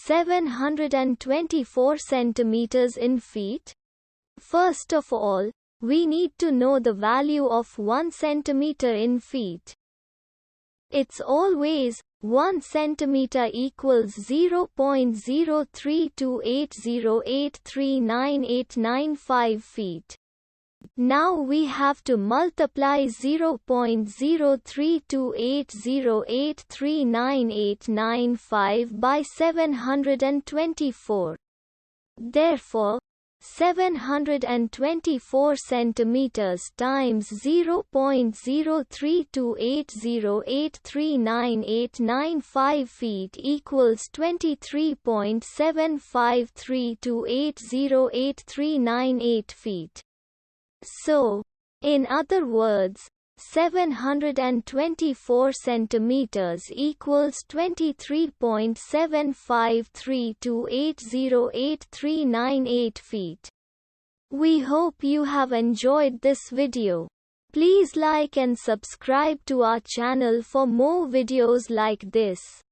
724 centimeters in feet? First of all, we need to know the value of 1 centimeter in feet. It's always 1 centimeter equals 0.03280839895 feet. Now we have to multiply 0.03280839895 by 724. Therefore, 724 centimeters times 0.03280839895 feet equals 23.75328083898 feet. So, in other words, 724 centimeters equals 23.75328083898 feet. We hope you have enjoyed this video. Please like and subscribe to our channel for more videos like this.